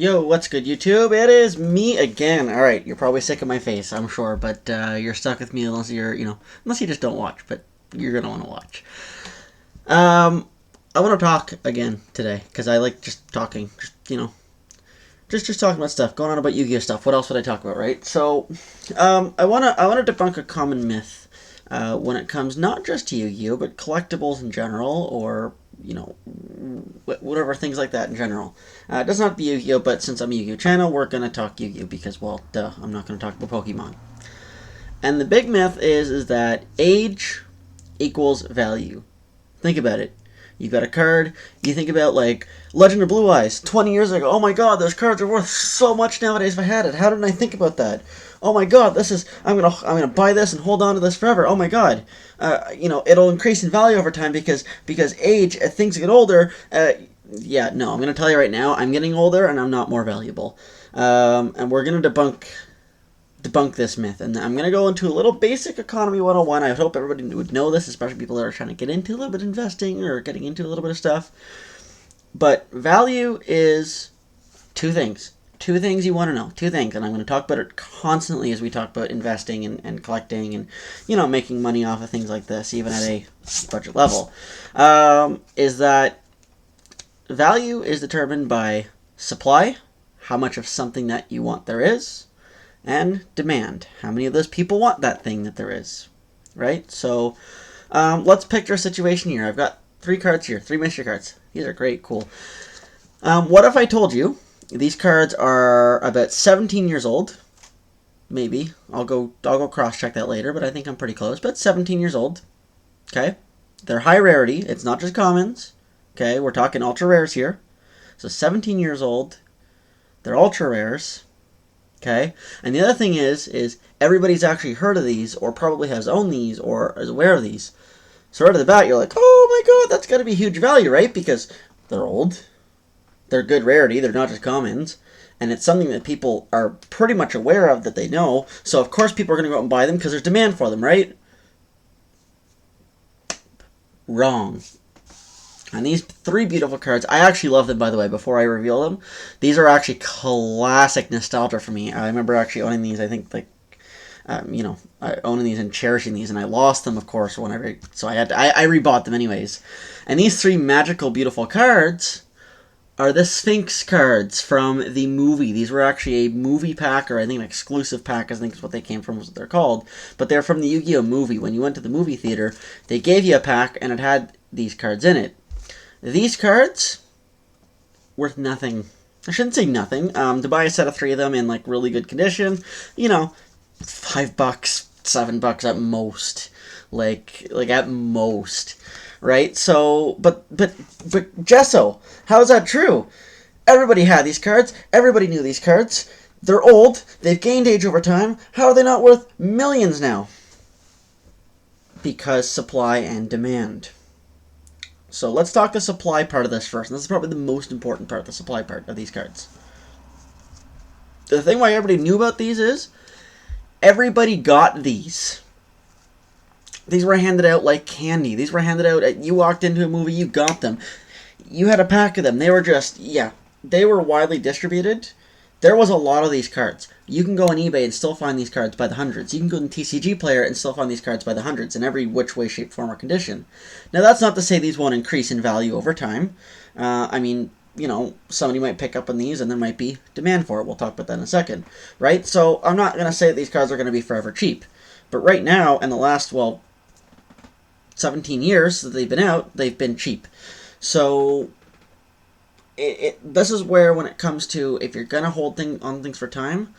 Yo, what's good, YouTube? It is me again. All right, you're probably sick of my face, I'm sure, but you're stuck with me unless unless you just don't watch. But you're gonna want to watch. Um, I want to talk again today because I like just talking. Just talking about stuff, going on about Yu-Gi-Oh stuff. What else would I talk about, right? So, I wanna debunk a common myth when it comes not just to Yu-Gi-Oh but collectibles in general, or whatever, things like that in general. It doesn't have to be Yu-Gi-Oh, but since I'm a Yu-Gi-Oh channel, we're gonna talk Yu-Gi-Oh because, well, duh, I'm not gonna talk about Pokemon. And the big myth is that age equals value. Think about it. You got a card. You think about like Legend of Blue Eyes 20 years ago. Oh my God, those cards are worth so much nowadays. If I had it, how didn't I think about that? Oh my God, I'm gonna buy this and hold on to this forever. Oh my God, it'll increase in value over time because age, things get older. Yeah, no, I'm gonna tell you right now, I'm getting older and I'm not more valuable. And we're gonna debunk this myth, and I'm going to go into a little basic economy 101. I hope everybody would know this, especially people that are trying to get into a little bit of investing or getting into a little bit of stuff. But value is two things. Two things you want to know. Two things, and I'm going to talk about it constantly as we talk about investing and collecting and, making money off of things like this, even at a budget level. Is that value is determined by supply, how much of something that you want there is, and demand. How many of those people want that thing that there is, right? So let's picture a situation here. I've got three cards here, three mystery cards. These are great, cool. What if I told you these cards are about 17 years old? Maybe. I'll go cross-check that later, but I think I'm pretty close. But 17 years old, okay? They're high rarity. It's not just commons, okay? We're talking ultra rares here. So 17 years old. They're ultra rares. Okay, and the other thing is everybody's actually heard of these, or probably has owned these, or is aware of these. So right off the bat, you're like, oh my God, that's got to be huge value, right? Because they're old, they're good rarity, they're not just commons, and it's something that people are pretty much aware of, that they know. So of course people are going to go out and buy them because there's demand for them, right? Wrong. And these three beautiful cards, I actually love them, by the way, before I reveal them. These are actually classic nostalgia for me. I remember actually owning these, I think, owning these and cherishing these, and I lost them, of course, so I rebought them anyways. And these three magical, beautiful cards are the Sphinx cards from the movie. These were actually a movie pack, or I think an exclusive pack, I think is what they came from, was what they're called. But they're from the Yu-Gi-Oh movie. When you went to the movie theater, they gave you a pack, and it had these cards in it. These cards, worth nothing. I shouldn't say nothing. To buy a set of three of them in like really good condition, $5, $7 at most, like at most, right? So, but Gesso, how is that true? Everybody had these cards. Everybody knew these cards. They're old. They've gained age over time. How are they not worth millions now? Because supply and demand. So let's talk the supply part of this first. And this is probably the most important part, the supply part of these cards. The thing why everybody knew about these is everybody got these. These were handed out like candy. These were handed out. You walked into a movie, you got them. You had a pack of them. They were they were widely distributed. There was a lot of these cards. You can go on eBay and still find these cards by the hundreds. You can go on TCG Player and still find these cards by the hundreds in every which way, shape, form, or condition. Now, that's not to say these won't increase in value over time. Somebody might pick up on these and there might be demand for it. We'll talk about that in a second, right? So I'm not going to say that these cards are going to be forever cheap. But right now, in the last, 17 years that they've been out, they've been cheap. So this is where, when it comes to, if you're going to hold on things for time,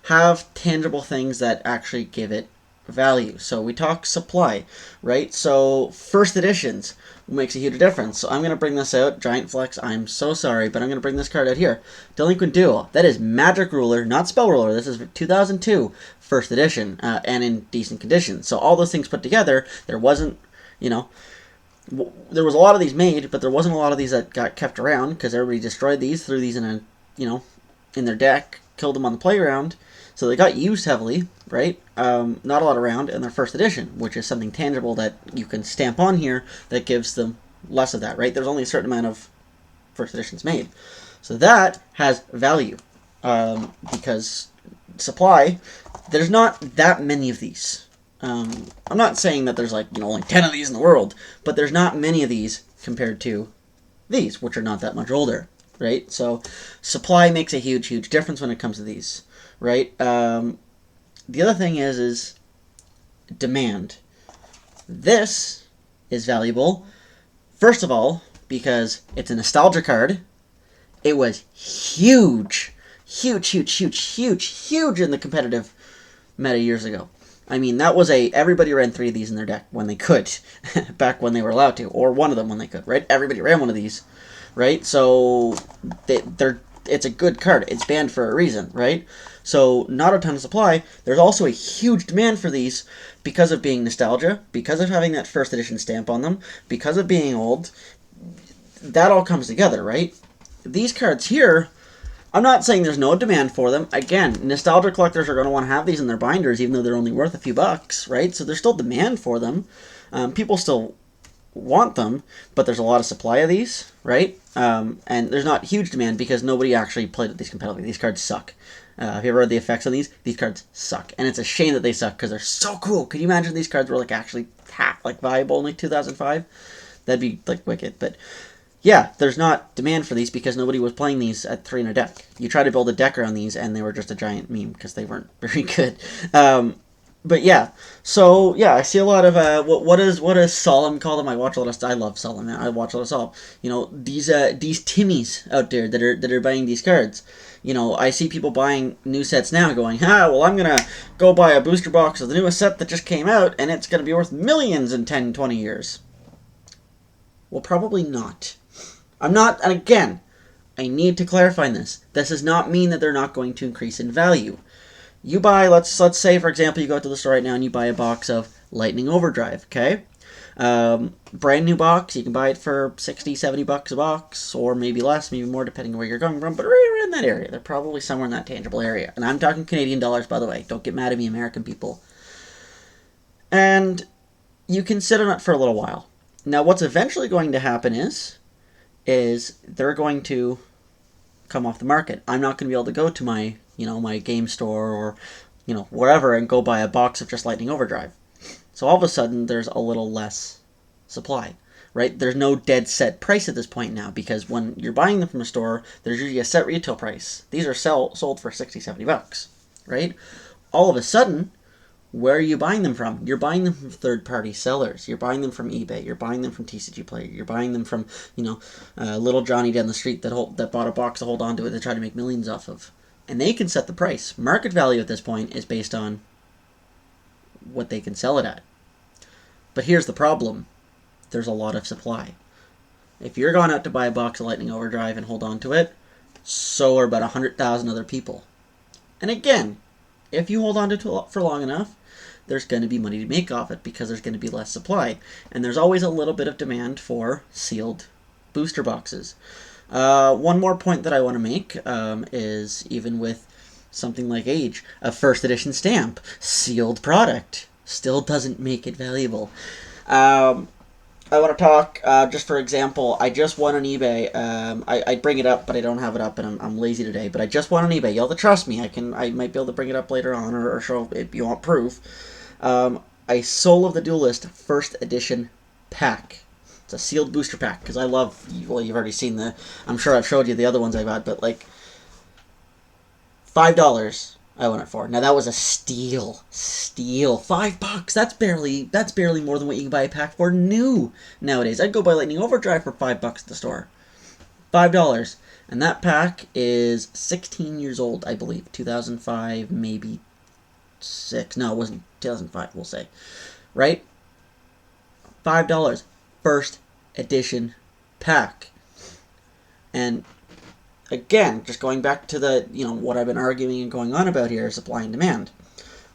have tangible things that actually give it value. So we talk supply, right? So first editions makes a huge difference. So I'm going to bring this out. Giant Flex, I'm so sorry, but I'm going to bring this card out here. Delinquent Duel. That is Magic Ruler, not Spell Ruler. This is 2002 first edition, and in decent condition. So all those things put together, there wasn't, there was a lot of these made, but there wasn't a lot of these that got kept around because everybody destroyed these, threw these in in their deck, killed them on the playground. So they got used heavily, right? Not a lot around in their first edition, which is something tangible that you can stamp on here that gives them less of that, right? There's only a certain amount of first editions made. So that has value, because supply, there's not that many of these. I'm not saying that there's like, only 10 of these in the world, but there's not many of these compared to these, which are not that much older, right? So supply makes a huge, huge difference when it comes to these, right? The other thing is demand. This is valuable, first of all, because it's a nostalgia card. It was huge, huge, huge, huge, huge, huge in the competitive meta years ago. I mean, that was everybody ran 3 of these in their deck when they could, back when they were allowed to, or 1 of them when they could, right? Everybody ran 1 of these, right? So it's a good card. It's banned for a reason, right? So not a ton of supply. There's also a huge demand for these because of being nostalgia, because of having that first edition stamp on them, because of being old. That all comes together, right? These cards here, I'm not saying there's no demand for them. Again, nostalgia collectors are going to want to have these in their binders, even though they're only worth a few bucks, right? So there's still demand for them. People still want them, but there's a lot of supply of these, right? And there's not huge demand because nobody actually played with these competitively. These cards suck. Have you ever read the effects on these? These cards suck, and it's a shame that they suck because they're so cool. Could you imagine these cards were like actually viable in like 2005? That'd be like wicked. But yeah, there's not demand for these because nobody was playing these at 3 in a deck. You try to build a deck around these, and they were just a giant meme because they weren't very good. But yeah, so yeah, I see a lot of what does Solemn call them? I watch a lot of. I love Solemn. Man. I watch a lot of Solemn. These Timmies out there that are buying these cards. I see people buying new sets now, going, well, I'm gonna go buy a booster box of the newest set that just came out, and it's gonna be worth millions in 10, 20 years. Well, probably not. I'm not, and again, I need to clarify this. This does not mean that they're not going to increase in value. You buy, let's say, for example, you go to the store right now and you buy a box of Lightning Overdrive, okay? Brand new box, you can buy it for 60, 70 bucks a box, or maybe less, maybe more, depending on where you're coming from, but right in that area. They're probably somewhere in that tangible area. And I'm talking Canadian dollars, by the way. Don't get mad at me, American people. And you can sit on it for a little while. Now, what's eventually going to happen is they're going to come off the market. I'm not going to be able to go to my, my game store or, wherever and go buy a box of just Lightning Overdrive. So all of a sudden, there's a little less supply, right? There's no dead set price at this point now because when you're buying them from a store, there's usually a set retail price. These are sold for 60, 70 bucks, right? All of a sudden, where are you buying them from? You're buying them from third-party sellers. You're buying them from eBay. You're buying them from TCG Player. You're buying them from, little Johnny down the street that bought a box to hold on to it to try to make millions off of. And they can set the price. Market value at this point is based on what they can sell it at. But here's the problem. There's a lot of supply. If you're going out to buy a box of Lightning Overdrive and hold on to it, so are about 100,000 other people. And again, if you hold on to it for long enough, there's going to be money to make off it because there's going to be less supply. And there's always a little bit of demand for sealed booster boxes. One more point that I want to make is even with something like Age, a first edition stamp, sealed product, still doesn't make it valuable. I want to talk, just for example, I just won on eBay. I'd bring it up, but I don't have it up, and I'm lazy today. But I just won on eBay. You'll have to trust me. I might be able to bring it up later on, or show if you want proof. A Soul of the Duelist first edition pack. It's a sealed booster pack, because I love, well, you've already seen I'm sure I've showed you the other ones I got, but like, $5 I won it for. Now that was a steal. $5. That's barely more than what you can buy a pack for new nowadays. I'd go buy Lightning Overdrive for $5 at the store. $5. And that pack is 16 years old, I believe. 2005, maybe 6. No, it wasn't 2005, we'll say. Right? $5. First edition pack. And again, just going back to the, what I've been arguing and going on about here, supply and demand.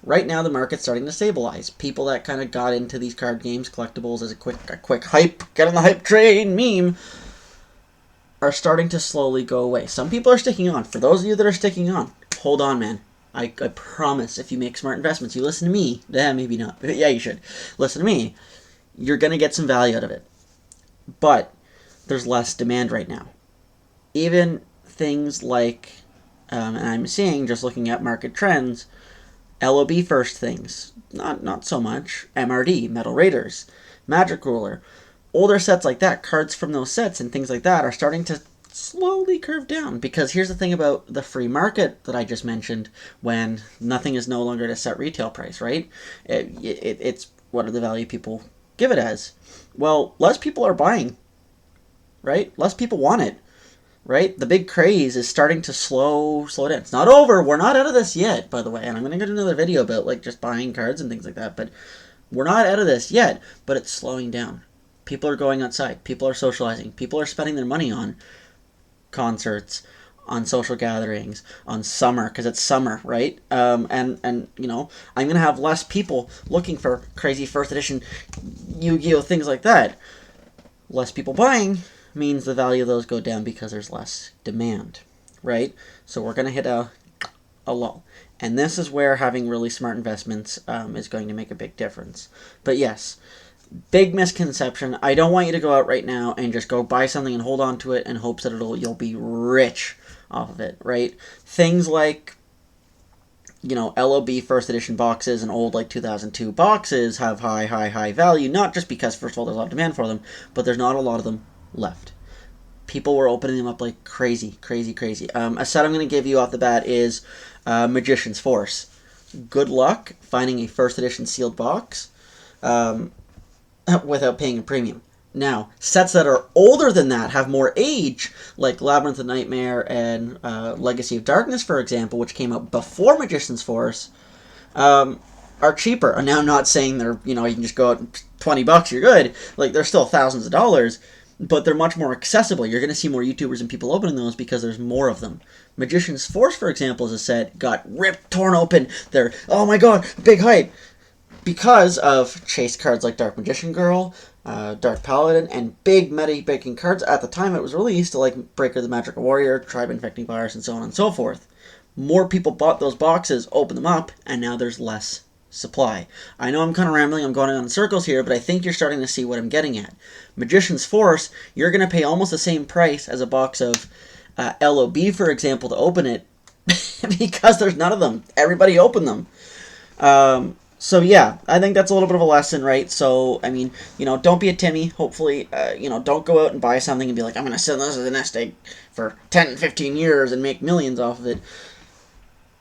Right now, the market's starting to stabilize. People that kind of got into these card games, collectibles, as a quick hype, get on the hype train meme, are starting to slowly go away. Some people are sticking on. For those of you that are sticking on, hold on, man. I promise, if you make smart investments, you listen to me. Maybe not. But yeah, you should. Listen to me. You're going to get some value out of it. But there's less demand right now. Even things like, and I'm seeing, just looking at market trends, LOB first things, not so much. MRD, Metal Raiders, Magic Ruler, older sets like that, cards from those sets and things like that are starting to slowly curve down. Because here's the thing about the free market that I just mentioned, when nothing is no longer at a set retail price, right? It's what are the value people give it as? Well, less people are buying, right? Less people want it, right? The big craze is starting to slow down. It's not over. We're not out of this yet, by the way. And I'm going to get another video about like just buying cards and things like that. But we're not out of this yet. But it's slowing down. People are going outside. People are socializing. People are spending their money on concerts, on social gatherings, on summer, because it's summer, right? And you know, I'm going to have less people looking for crazy first edition Yu-Gi-Oh! Things like that. Less people buying means the value of those go down because there's less demand, right? So we're going to hit a lull. And this is where having really smart investments is going to make a big difference. But yes, big misconception. I don't want you to go out right now and just go buy something and hold on to it in hopes that you'll be rich off of it, right? Things like, you know, LOB first edition boxes and old like 2002 boxes have high value, not just because, first of all, there's a lot of demand for them, but there's not a lot of them left. People were opening them up like crazy. A set I'm going to give you off the bat is Magician's Force. Good luck finding a first edition sealed box without paying a premium. Now, sets that are older than that, have more age, like Labyrinth of Nightmare and Legacy of Darkness, for example, which came out before Magician's Force, are cheaper. And now I'm not saying they're, you know, you can just go out $20, you're good. Like, they're still thousands of dollars, but they're much more accessible. You're going to see more YouTubers and people opening those because there's more of them. Magician's Force, for example, as a set, got ripped, torn open. They're, oh my god, big hype. Because of chase cards like Dark Magician Girl, Dark Paladin, and big meta-breaking cards at the time it was released, like Breaker the Magic Warrior, Tribe Infecting Virus, and so on and so forth. More people bought those boxes, opened them up, and now there's less supply. I know I'm kind of rambling, I'm going on in circles here, but I think you're starting to see what I'm getting at. Magician's Force, you're going to pay almost the same price as a box of LOB, for example, to open it, because there's none of them. Everybody opened them. So yeah, I think that's a little bit of a lesson, right? So, I mean, you know, don't be a Timmy. Hopefully, you know, don't go out and buy something and be like, I'm going to sell this as a nest egg for 10, 15 years and make millions off of it.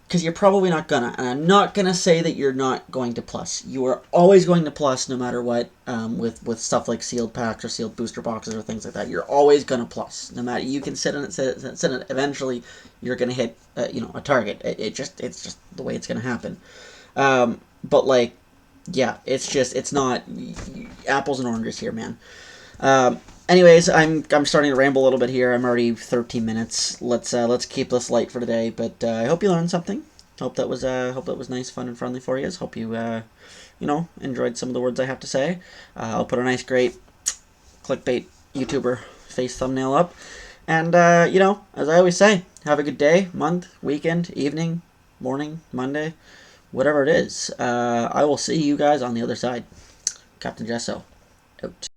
Because you're probably not gonna. And I'm not gonna say that you're not going to plus. You are always going to plus no matter what, with stuff like sealed packs or sealed booster boxes or things like that. You're always gonna plus. No matter, you can sit in it, eventually you're gonna hit, you know, a target. It's just the way it's gonna happen. But like, yeah, it's not apples and oranges here, man. Anyways, I'm starting to ramble a little bit here. I'm already 13 minutes. Let's keep this light for today. But I hope you learned something. Hope that was nice, fun, and friendly for you. Hope you you know, enjoyed some of the words I have to say. I'll put a nice, great clickbait YouTuber face thumbnail up. And you know, as I always say, have a good day, month, weekend, evening, morning, Monday, whatever it is. I will see you guys on the other side. Captain Gesso, out.